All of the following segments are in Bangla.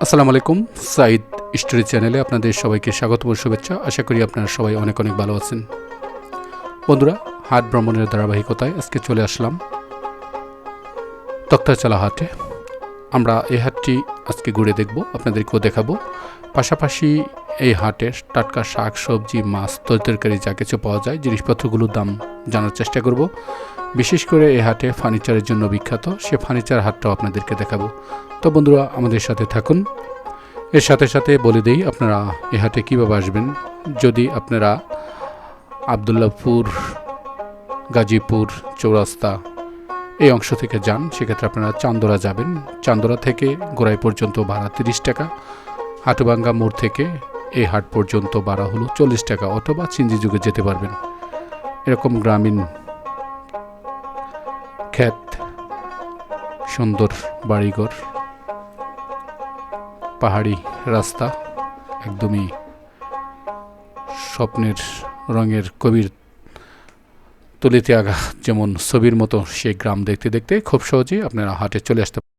আসসালামু আলাইকুম। সাইদ স্টোরি চ্যানেলে আপনাদের সবাইকে স্বাগত ও শুভেচ্ছা। আশা করি আপনারা সবাই অনেক অনেক ভালো আছেন। বন্ধুরা, হাট ভ্রমণের ধারাবাহিকতায় আজকে চলে আসলাম তক্তারচালা হাটে। আমরা এই হাটটি আজকে ঘুরে দেখব, আপনাদেরকেও দেখাবো। পাশাপাশি এই হাটে টাটকা শাক সবজি মাছ তরকারি যা কিছু পাওয়া যায় জিনিসপত্রগুলোর দাম জানার চেষ্টা করব। বিশেষ করে এই হাটে ফার্নিচারের জন্য বিখ্যাত, সে ফার্নিচার হাটটাও আপনাদেরকে দেখাবো। তো বন্ধুরা, আমাদের সাথে থাকুন। এর সাথে সাথে বলে দেই আপনারা এ হাটে কীভাবে আসবেন। যদি আপনারা আবদুল্লাপুর, গাজীপুর, চৌরাস্তা এই অংশ থেকে যান, সেক্ষেত্রে আপনারা চান্দোরা যাবেন। চান্দোরা থেকে গোড়াই পর্যন্ত ভাড়া 30 টাকা। হাটুভাঙ্গা মোড় থেকে এই হাট পর্যন্ত ভাড়া হলো 40 টাকা, অথবা চিঞ্জি যুগে যেতে পারবেন। এরকম গ্রামীণ ক্ষেত, সুন্দর বাড়িঘর, পাহাড়ি রাস্তা, একদমই স্বপ্নের রঙের কবির তুলিতে আঁকা যেমন ছবির মতো সেই গ্রাম দেখতে দেখতে খুব সহজেই আপনারা হাটে চলে আসতে পারেন।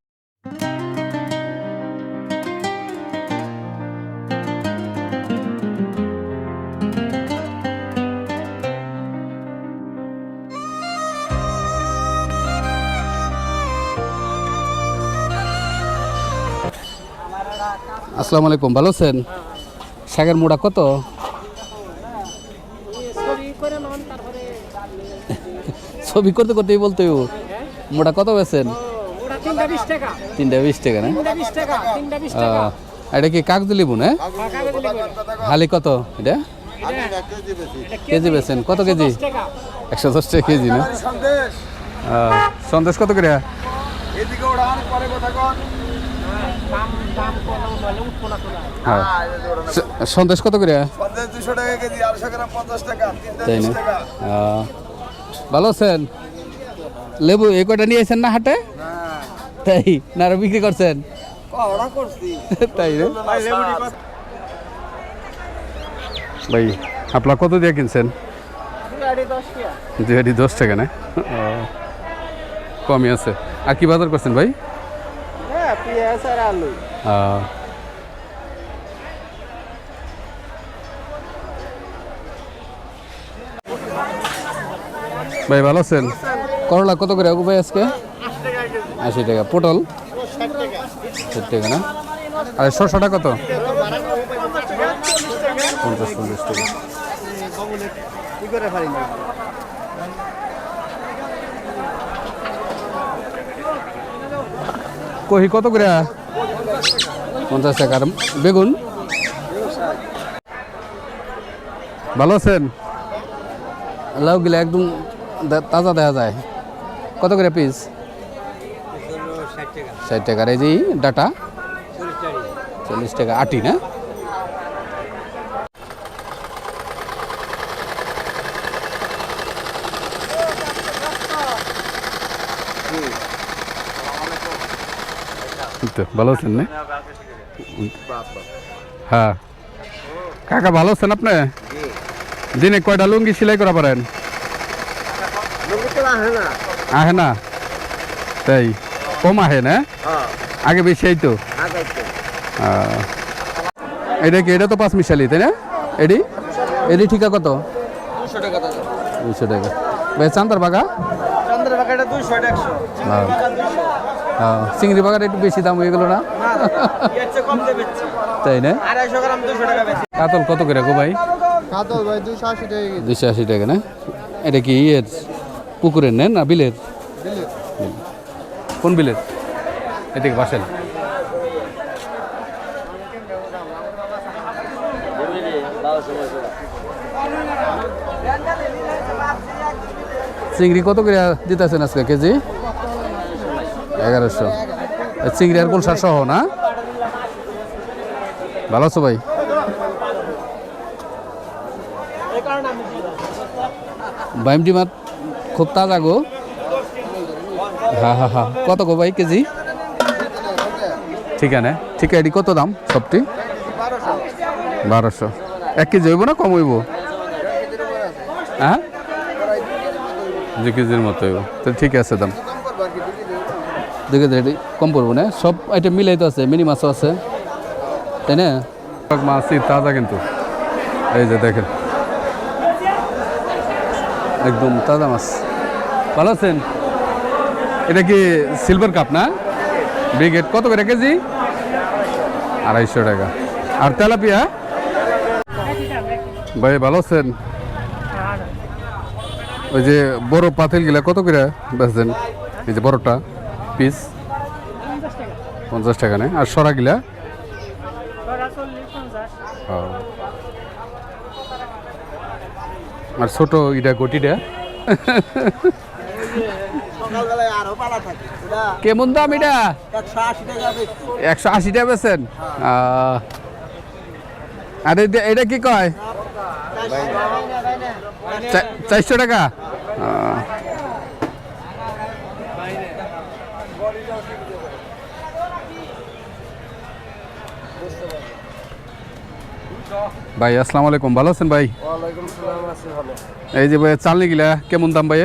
আসসালামু আলাইকুম, ভালো আছেন? শাকের মোড়া কত? ছবি করতে করতেই বলতে মোটা কত বেছেন? 320 টাকা না? এটা কি কাগজ লেবু না? হালি কত এটা? কেজি বেছেন? কত কেজি? 110 টাকা কেজি না? সন্দেশ কত করে? সন্দেশ কত করে? 200 টাকা কেজি, 250 গ্রাম 50 টাকা, তাই না? 30 টাকা। ভালো আছেন? লেবু এই কয়টা নিয়ে এসেন না হাটে? তাই না, আরো বিক্রি করছেন? তাই রে ভাই, আপনার কত দিয়ে কিনছেন? 10 টাকা না? কমই আছে। আর কি বাজার করছেন ভাই? ভাই ভালো আছেন? করলা কত করে ভাই আজকে? 80 টাকা। পটল 60 টাকা না? আর শসাটা কত? 50 টাকা। কহি কত করে? 50 টাকা। আর বেগুন? ভালো আছেন? লাউ গিলা একদম তাজা দেখা যায়। কত করে পিস? 60 টাকা। আর এই যে ডাটা 40 টাকা। আটি না? ভালো আছেন না? হ্যাঁ কাকা, ভালো আছেন আপনি? দিনে কয়টা লুঙ্গি সেলাই করা পারেন? আহে না? তাই কম আহে না? আগে বেশি আইতো? এটা কি? এটা তো 5 মিশালি তাই না? এডি ঠিকা কত? 200 টাকা। ভাই চান্দার বাগা? চিংড়ি বাগার একটু বেশি দাম হয়ে গেল না? তাই না? কাতল কত করে গো ভাই? কাতল ভাই 280 টাকা কেজি। 280 টাকা না? এটা কি ইয়ের পুকুরের নেন না বিলের? কোন বিলের? এদিকে বাসেন। চিংড়ি কত করে দিতেছেন আজকে কেজি? 1100। চিংড়ি আর গুলশার সহ না? ভালো আছো ভাই? বাইমটি মাছ খুব তাজা গো। হ্যাঁ। কত গো ভাই কেজি? ঠিক আছে। ঠিক আছে, কত দাম সবটি? 1200। 1 কেজি হইব না কম হইব? হ্যাঁ 2 কেজির মতো হইব। তো ঠিক আছে, দাম 2 কেজি কম পড়বো না? সব আইটেম মিলাই তো আছে, মিনি মাছও আছে। তাই না? মাছ তাজা কিন্তু, এই যে দেখেন একদম তাজা মাছ। ভালো আছেন? এটা কি সিলভার কাপ না? ব্রিগেড কত করে কেজি? 250 টাকা। আর তেলাপিয়া ভাই ভালো আছেন? ওই যে বড় পাতিল গিলা কত করে বেচছেন? এই যে বড়টা পিস 50 টাকা নেই। আর সরা গিলা আর ছোট ইটা গটিটা কেমন দাম? এটা 180 টাকা বেচেন। আর এটা কি কয়? 400 টাকা। ভাই আসসালামু আলাইকুম, ভালো আছেন ভাই? এই যে ভাই চালনি গিলা কেমন দাম ভাই?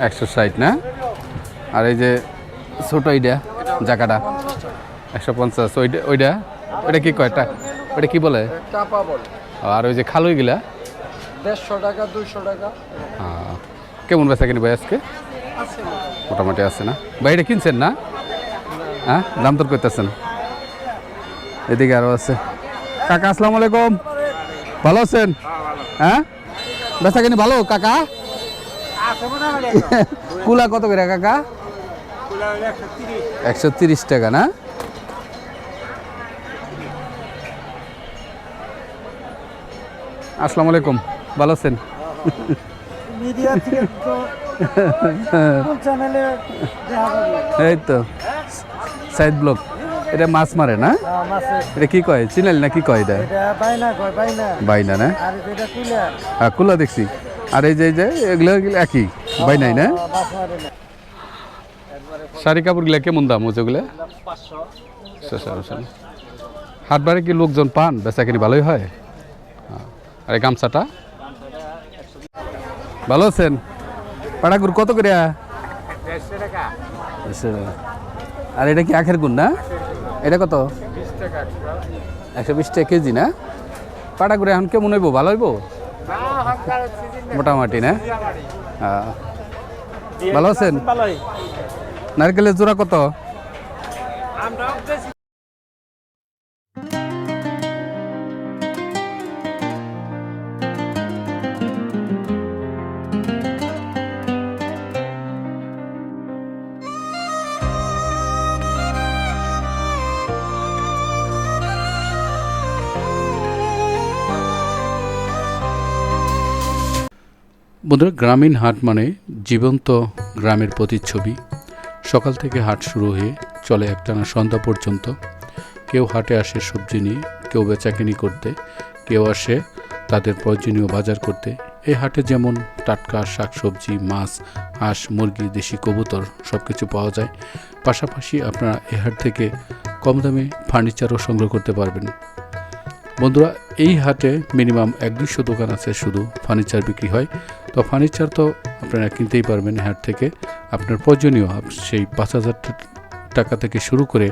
160 না? আর এই যে ছোট এইটা জাকাটা 150। ওইটা ওইটা কি কয়টা? ওইটা কি বলে? আর ওই যে খালুই গিলা 150 টাকা 200 টাকা। কেমন বেচা কিনি ভাই আজকে? মোটামুটি আছে না ভাই? এটা কিনছেন না? হ্যাঁ, দাম দর করতেছেন। এদিকে আরো আছে। কাকা আসসালামু আলাইকুম, ভালো আছেন? হ্যাঁ, বেচা কিনি ভালো কাকা? কুলা কত করে কাকা? 130 টাকা না? আসসালামু আলাইকুম, ভালো আছেন? এই তো সাইড ব্লক। এটা মাছ মারে না? এটা কি কয়? চিনালি না কি কয়? এটা বাইনা না? হ্যাঁ, কুলা দেখছি। আর এই যে এগুলো একই বাইনাই না? শাড়ি কাপড়গুলা কেমন দাম হচ্ছে ওগুলা? হাট বারে কি লোকজন পান? বেচা কিনি ভালোই হয়? আর এই গামছাটা ভালো আছেন? পাটাগুর কত করে? 150 টাকা। আর এটা কি আখের গুড় না? এটা কত? 120 টাকা কেজি না? পাটাগুড়ি এখন কেমন হইব? ভালো হইব মোটামুটি না? ভালো আছেন? নারকেলের জোড়া কত? বন্ধুরা, গ্রামীণ হাট মানে জীবন্ত গ্রামের প্রতিচ্ছবি। সকাল থেকে হাট শুরু হয়ে চলে একটানা সন্ধ্যা পর্যন্ত। কেউ হাটে আসে সবজি নিয়ে, কেউ বেচাকেনি করতে, কেউ আসে তাদের প্রয়োজনীয় বাজার করতে। এই হাটে যেমন টাটকা শাকসবজি, মাছ, হাঁস, মুরগি, দেশি কবুতর সব কিছু পাওয়া যায়। পাশাপাশি আপনারা এই হাট থেকে কম দামে ফার্নিচারও সংগ্রহ করতে পারবেন। বন্ধুরা, এই হাটে মিনিমাম 1-200 দোকান আছে শুধু ফার্নিচার বিক্রি হয়। তো ফার্নিচার তো আপনারা কিনতেই পারবেন হাট থেকে। আপনার প্রয়োজনীয় সেই 5,000 টাকা থেকে শুরু করে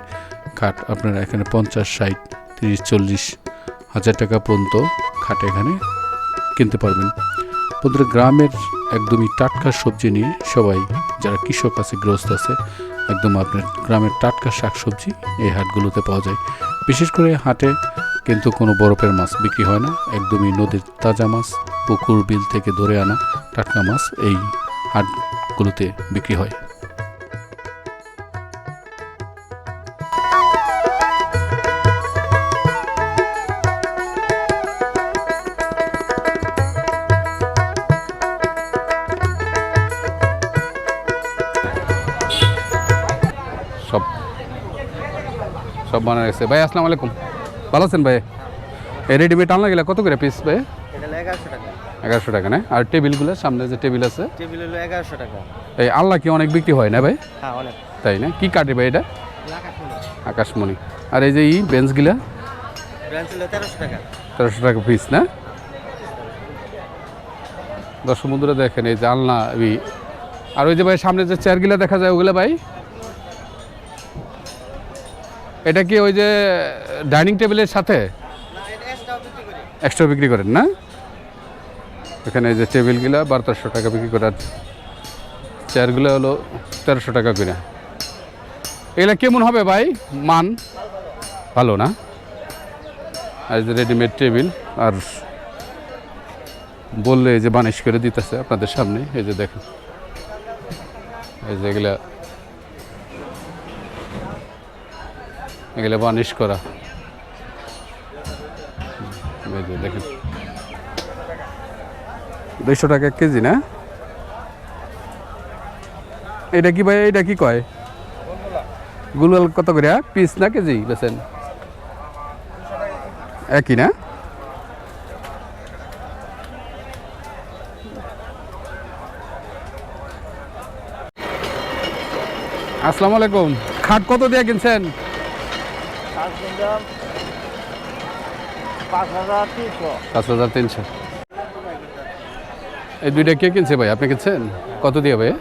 খাট আপনারা এখানে 50, 60, 30, 40 হাজার টাকা পর্যন্ত খাট এখানে কিনতে পারবেন। বন্ধুরা, গ্রামের একদমই টাটকা সবজি নিয়ে সবাই যারা কৃষক আছে, গৃহস্থ আছে, একদম আপনার গ্রামের টাটকা শাকসবজি এই হাটগুলোতে পাওয়া যায়। বিশেষ করে হাটে কিন্তু কোনো বরফের মাছ বিক্রি হয় না, একদমই নদীর তাজা মাছ, পুকুর বিল থেকে ধরে আনা টাটকা মাছ এই হাটগুলোতে বিক্রি হয়। সব বানা গেছে। ভাই আসসালামু আলাইকুম, ভালো আছেন ভাই? এই রেডিমেড আনলা গেলে কত করে পিস ভাই? 1100 টাকা না? আর টেবিলগুলো সামনে যে টেবিল আছে? টেবিল হলো 1100 টাকা। এই আল্লাহ কি অনেক বিক্রি হয় না ভাই? হ্যাঁ, অনেক। তাই না? কি কাঠে ভাই এটা? আকাশমণি। আর এই যে এই বেঞ্চগুলা? বেঞ্চ হলো 1300 টাকা। 1300 টাকা পিস না? দর্শক বন্ধুরা দেখেন এই যে আলনা। আর ওই যে ভাই সামনে যে চেয়ারগুলা দেখা যায় ওগুলা ভাই? এটা কি ওই যে ডাইনিং টেবিলের সাথে এক্সট্রা বিক্রি করেন না? এখানে এই যে টেবিলগুলো 1200 টাকা বিক্রি করে, আর চেয়ারগুলো হলো 1300 টাকা করে। এগুলা কেমন হবে ভাই? মান ভালো না? আর যে রেডিমেড টেবিল, আর বললে এই যে বানিশ করে দিতেছে আপনাদের সামনে। এই যে দেখেন, এই যে এগুলা বানিশ করা। এই যে দেখেন 200 টাকা কেজি না? এটা কি ভাই, এটা কি কয়? গুলওয়াল কত করে পিস না কেজি বেছেন? একই না? আসসালামু আলাইকুম। খাট কত দিয়ে কিনছেন? 5300। এই দুইটা কে কিনছে ভাই? আপনি কিনছেন? কত দিয়ে ভাই?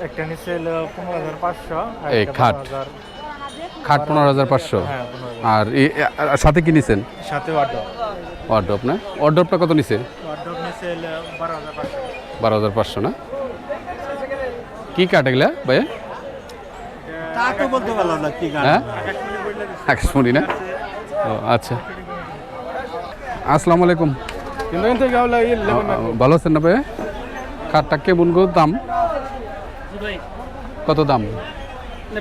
একটা নিচে 15,500। এই খাট 15,500। হ্যাঁ, আর আর সাথে কি নিছেন? সাথে ওয়ার্ডরোব না? ওয়ার্ডরোবটা কত নিছে? ওয়ার্ডরোব নিচে 12,500। 12,500 না? কি কাঠ এগুলা ভাই? তা তো বলতে পারলাম না কি গান। হ্যাঁ, আকাশমণি না? ও আচ্ছা। আসসালামু আলাইকুম। ভালো আছেন না ভাই? খাটটা কেমন গো দাম? কত দাম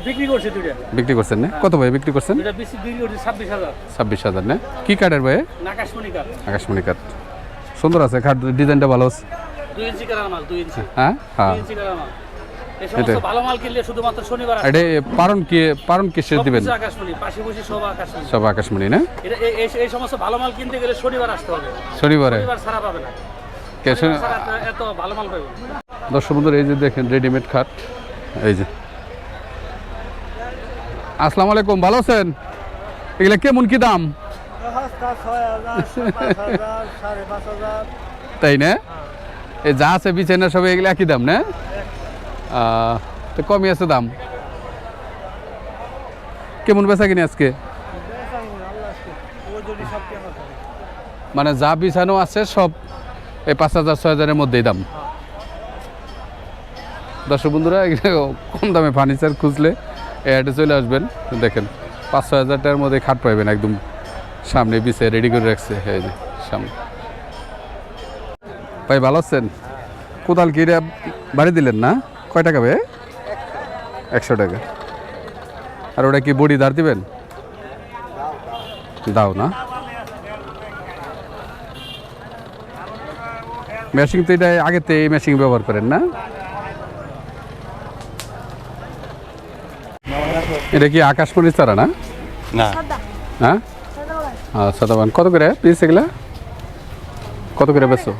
বিক্রি করছে দুইটা। বিক্রি করছেন না? কত ভাই বিক্রি করছেন? দুইটা বেশি বিক্রি করছে 26,000। 26,000 না? কি কাঠের ভাই? আকাশমণি কাঠ। আকাশমণি কাঠ সুন্দর আছে, খাট ডিজাইনটা ভালো আছে। 2 ইঞ্চি কালার মাল, 2 ইঞ্চি। হ্যাঁ হ্যাঁ, 2 ইঞ্চি কালার মাল। এই সমস্ত ভালো মাল কিনলে শুধুমাত্র শনিবার আসে। এটা পারণ কিসের দিবেন? সব আকাশমণি, পাশে বসে সব আকাশমণি। সব আকাশমণি না? এটা এই সমস্ত ভালো মাল কিনতে গেলে শনিবার আসতে হবে। শনিবারে শনিবার ছাড়া পাবে না। কেন? শনিবার ছাড়া এত ভালো মাল পাবে না। দর্শক বন্ধুরা, এই যে দেখেন রেডিমেড খাট। এই যে আসসালামু আলাইকুম, ভালো আছেন? এগুলা কেমন কি দাম? 6,000, 5,500। তাই না? এই যা আছে বিছানা সব এগুলো একই দাম না? তো কমই আছে দাম। কেমন বেচা কিনে আজকে? মানে যা বিছানো আছে সব এই 5,000-6,000-এর মধ্যেই দাম। দর্শক বন্ধুরা, এগুলো কম দামে ফার্নিচার খুঁজলে এই হাটে চলে আসবেন। দেখেন 5-6,000 টাকার মধ্যে খাট পাইবেন, একদম সামনে বিছায় রেডি করে রাখছে। এই যে সামনে। ভাই ভালো আছেন? কোদাল কি এটা বাড়ি দিলেন না? কয় টাকা ভাই? 100 টাকা। আর ওটা কি বডি ধার দিবেন? দাও না? মেশিন তো এটা আগেতে এই মেশিন ব্যবহার করেন না? এটা কি আকাশমণি চারা না? না, হ্যাঁ, সাদাবান। কত করে পিস এগুলা? কত করে বেচো?